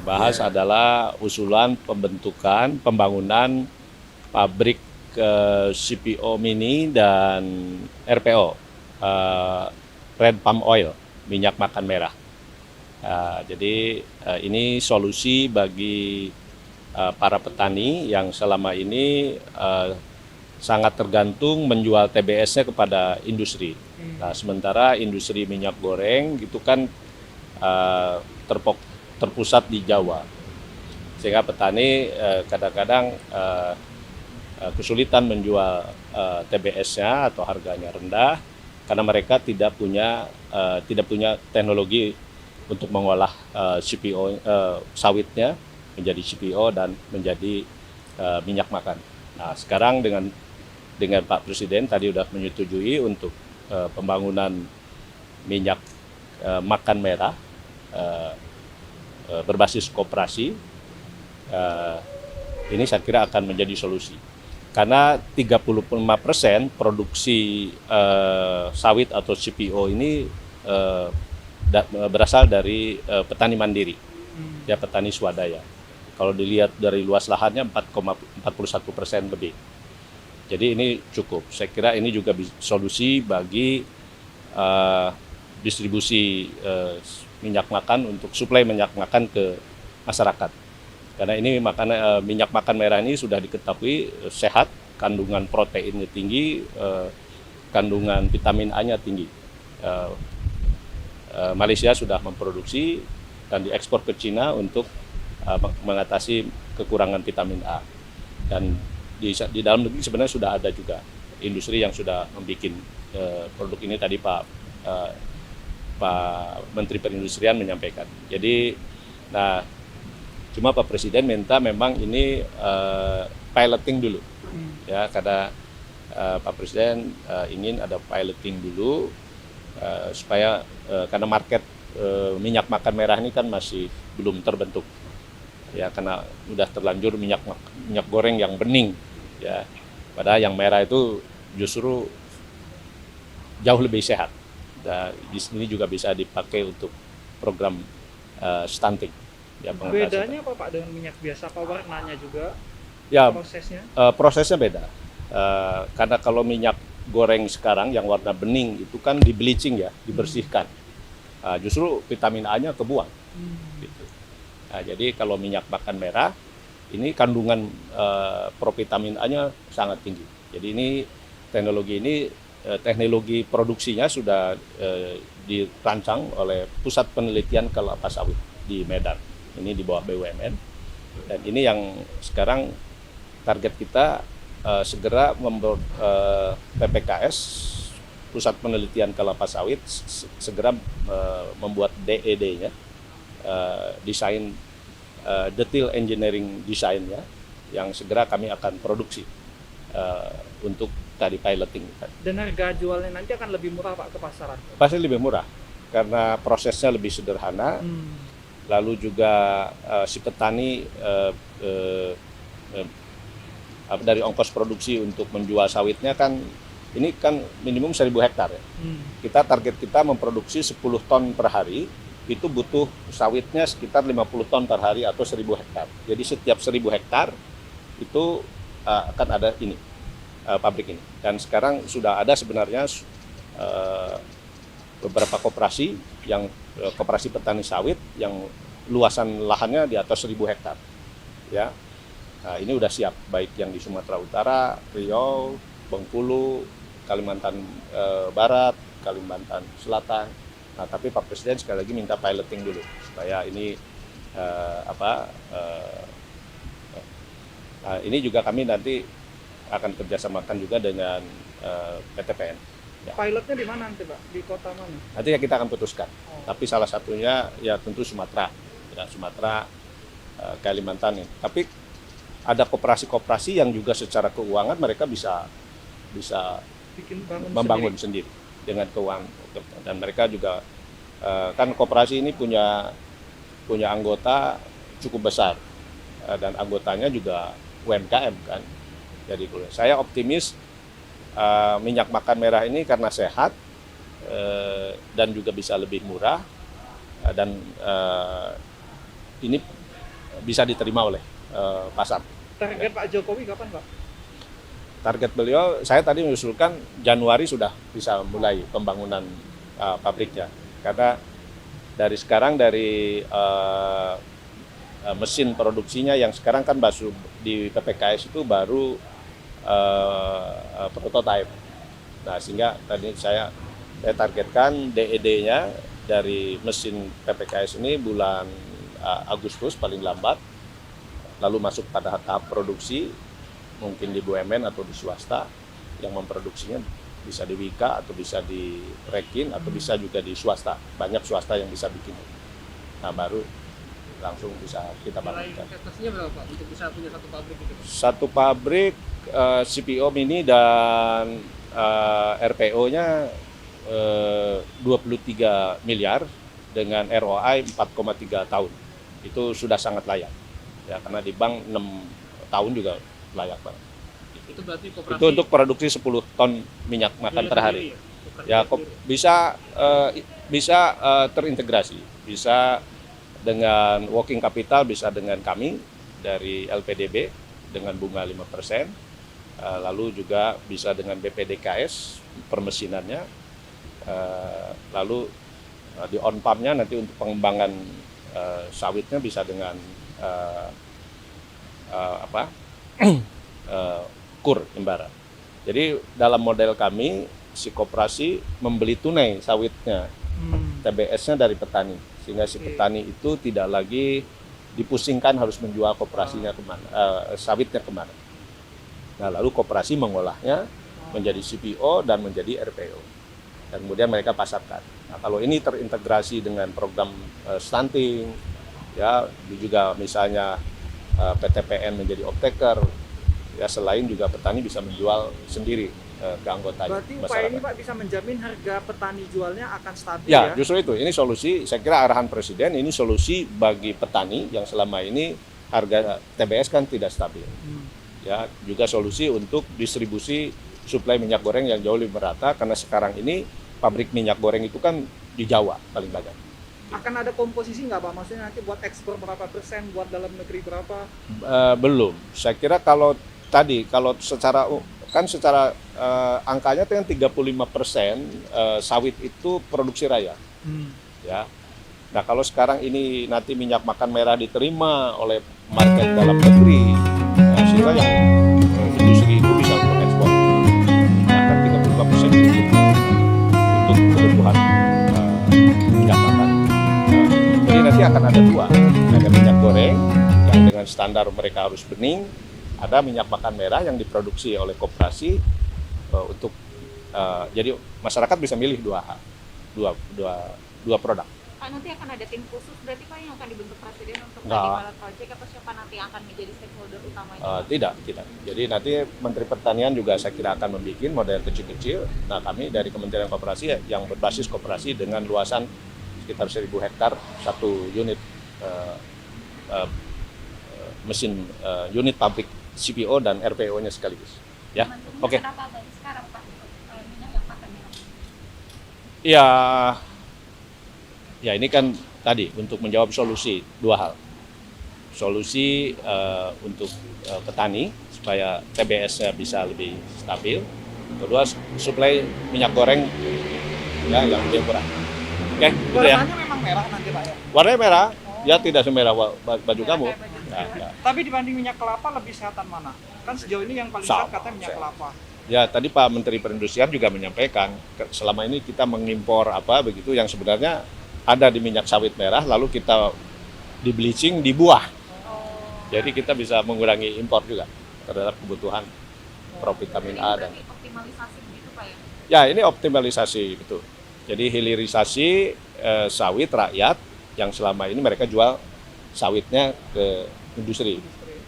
dibahas adalah usulan pembangunan pabrik CPO mini dan RPO, red palm oil, minyak makan merah. Jadi ini solusi bagi para petani yang selama ini sangat tergantung menjual TBS-nya kepada industri. Nah, sementara industri minyak goreng itu kan terpusat di Jawa, sehingga petani kadang-kadang kesulitan menjual TBS-nya atau harganya rendah karena mereka tidak punya teknologi untuk mengolah CPO sawitnya menjadi CPO dan menjadi minyak makan. Nah, sekarang dengan Pak Presiden tadi sudah menyetujui untuk pembangunan minyak makan merah berbasis koperasi, ini saya kira akan menjadi solusi. Karena 35% produksi sawit atau CPO ini berasal dari petani mandiri, ya petani swadaya. Kalau dilihat dari luas lahannya 4,41% lebih. Jadi ini cukup. Saya kira ini juga solusi bagi distribusi minyak makan untuk suplai minyak makan ke masyarakat. Karena ini minyak makan merah ini sudah diketahui sehat, kandungan proteinnya tinggi, kandungan vitamin A-nya tinggi. Malaysia sudah memproduksi dan diekspor ke Cina untuk mengatasi kekurangan vitamin A. Dan di dalam negeri sebenarnya sudah ada juga industri yang sudah membuat produk ini. Tadi Pak Menteri Perindustrian menyampaikan. Jadi, nah cuma Pak Presiden minta memang ini piloting dulu, ya karena Pak Presiden ingin ada piloting dulu supaya karena market minyak makan merah ini kan masih belum terbentuk, ya karena udah terlanjur minyak goreng yang bening, ya padahal yang merah itu justru jauh lebih sehat. Dan di sini juga bisa dipakai untuk program stunting. Ya, bedanya apa Pak dengan minyak biasa? Apa warnanya juga? Ya, prosesnya? Prosesnya beda. Karena kalau minyak goreng sekarang yang warna bening itu kan di bleaching, ya, dibersihkan. Justru vitamin A-nya kebuang. Gitu. Nah, jadi kalau minyak makan merah ini kandungan provitamin A-nya sangat tinggi. Jadi ini teknologi produksinya sudah dirancang oleh Pusat Penelitian Kelapa Sawit di Medan. Ini di bawah BUMN, dan ini yang sekarang target kita segera membuat PPKS, Pusat Penelitian Kelapa Sawit, segera membuat DED-nya, desain detail engineering desainnya, yang segera kami akan produksi untuk tadi piloting. Dan harga jualnya nanti akan lebih murah Pak ke pasaran? Pasti lebih murah, karena prosesnya lebih sederhana. Lalu juga si petani dari ongkos produksi untuk menjual sawitnya kan ini kan minimum 1.000 hektar, ya. Target kita memproduksi 10 ton per hari, itu butuh sawitnya sekitar 50 ton per hari atau 1.000 hektar. Jadi setiap 1.000 hektar itu akan ada ini pabrik ini. Dan sekarang sudah ada sebenarnya beberapa koperasi koperasi petani sawit yang luasan lahannya di atas 1.000 hektar, ya. Nah, ini udah siap, baik yang di Sumatera Utara, Riau, Bengkulu, Kalimantan Barat, Kalimantan Selatan. Nah, tapi Pak Presiden sekali lagi minta piloting dulu supaya ini nah, ini juga kami nanti akan kerjasamakan juga dengan PTPN. Ya. Pilotnya di mana nanti Pak? Di kota mana? Nanti ya kita akan putuskan. Tapi salah satunya ya tentu Sumatera, ya, Sumatera, Kalimantan ini. Tapi ada koperasi-koperasi yang juga secara keuangan mereka bisa membangun sendiri dengan keuangan, dan mereka juga kan koperasi ini punya anggota cukup besar, dan anggotanya juga UMKM kan. Jadi saya optimis minyak makan merah ini karena sehat dan juga bisa lebih murah, dan ini bisa diterima oleh pasar. Target Pak Jokowi kapan, Pak? Target beliau, saya tadi mengusulkan Januari sudah bisa mulai pembangunan pabriknya. Karena dari sekarang mesin produksinya yang sekarang kan di PPKS itu baru prototype. Nah, sehingga tadi saya targetkan DED-nya dari mesin PPKS ini bulan Agustus paling lambat, lalu masuk pada tahap produksi, mungkin di BUMN atau di swasta yang memproduksinya bisa di Wika atau bisa di Rekin atau bisa juga di swasta. Banyak swasta yang bisa bikin. Nah, baru langsung bisa kita bangunkan. Investasinya berapa, Pak, untuk bisa punya satu pabrik gitu? Satu pabrik CPO mini dan RPO-nya 23 miliar dengan ROI 4,3 tahun. Itu sudah sangat layak. Ya, karena di bank 6 tahun juga layak banget. Itu berarti koperasi. Itu untuk produksi 10 ton minyak makan per hari. Ya, bisa terintegrasi, bisa dengan working capital, bisa dengan kami dari LPDB dengan bunga 5%, lalu juga bisa dengan BPDKS permesinannya, lalu di on pump-nya nanti untuk pengembangan sawitnya bisa dengan KUR Imbara. Jadi dalam model kami si koperasi membeli tunai sawitnya, TBS-nya dari petani, sehingga si petani itu tidak lagi dipusingkan harus menjual koperasinya kemana, sawitnya kemana. Nah, lalu koperasi mengolahnya menjadi CPO dan menjadi RPO, dan kemudian mereka pasarkan. Nah, kalau ini terintegrasi dengan program stunting, ya juga misalnya PTPN menjadi off-taker, ya selain juga petani bisa menjual sendiri ke anggotanya. Berarti upaya ini, Pak, bisa menjamin harga petani jualnya akan stabil ya? Ya, Justru itu. Ini solusi, saya kira arahan Presiden, ini solusi bagi petani yang selama ini harga TBS kan tidak stabil. Ya, juga solusi untuk distribusi suplai minyak goreng yang jauh lebih merata, karena sekarang ini pabrik minyak goreng itu kan di Jawa paling banyak. Akan ada komposisi nggak, Pak? Maksudnya nanti buat ekspor berapa persen, buat dalam negeri berapa? Belum. Saya kira kalau secara angkanya kan 35% sawit itu produksi raya. Ya. Nah, kalau sekarang ini nanti minyak makan merah diterima oleh market dalam negeri, sehingga yang industri itu bisa untuk ekspor. Bahkan 35% untuk kebutuhan minyak makan. Jadi nanti akan ada dua, ada minyak goreng yang dengan standar mereka harus bening, ada minyak makan merah yang diproduksi oleh koperasi untuk jadi masyarakat bisa milih dua produk. Pak, nanti akan ada tim khusus berarti, Pak, yang akan dibentuk Presiden untuk Nggak. pilot project, atau siapa nanti yang akan menjadi stakeholder utamanya? Tidak. Jadi nanti Menteri Pertanian juga saya kira akan membuat model kecil-kecil. Nah, kami dari Kementerian Koperasi yang berbasis koperasi dengan luasan sekitar 1.000 hektar, satu unit mesin unit pabrik CPO dan RPO-nya sekaligus. Ya, oke. Kenapa baru sekarang, Pak, untuk minyak yang makan merah? Ya ini kan tadi untuk menjawab solusi dua hal. Solusi untuk petani supaya TBS-nya bisa lebih stabil. Kedua, suplai minyak goreng ya yang lebih murah. Oke, gitu ya. Warnanya memang merah nanti, Pak, ya? Warnanya merah, ya tidak semerah baju kamu. Ya. Tapi dibanding minyak kelapa lebih sehatan mana? Kan sejauh ini yang paling sehat katanya minyak kelapa. Ya, tadi Pak Menteri Perindustrian juga menyampaikan selama ini kita mengimpor begitu yang sebenarnya ada di minyak sawit merah, lalu kita di bleaching di buah. Jadi kita bisa mengurangi impor juga terhadap kebutuhan provitamin A dan Optimalisasi begitu, Pak, ya? ya ini optimalisasi betul. Jadi hilirisasi sawit rakyat yang selama ini mereka jual sawitnya ke industri.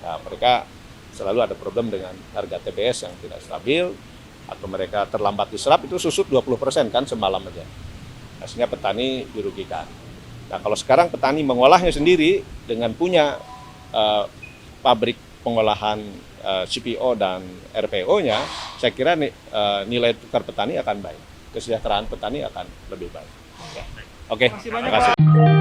Nah, mereka selalu ada problem dengan harga TBS yang tidak stabil atau mereka terlambat diserap, itu susut 20% kan semalam aja. Nah, sehingga petani dirugikan. Nah, kalau sekarang petani mengolahnya sendiri dengan punya pabrik pengolahan CPO dan RPO-nya, saya kira nilai tukar petani akan baik, kesejahteraan petani akan lebih baik. Oke, terima kasih.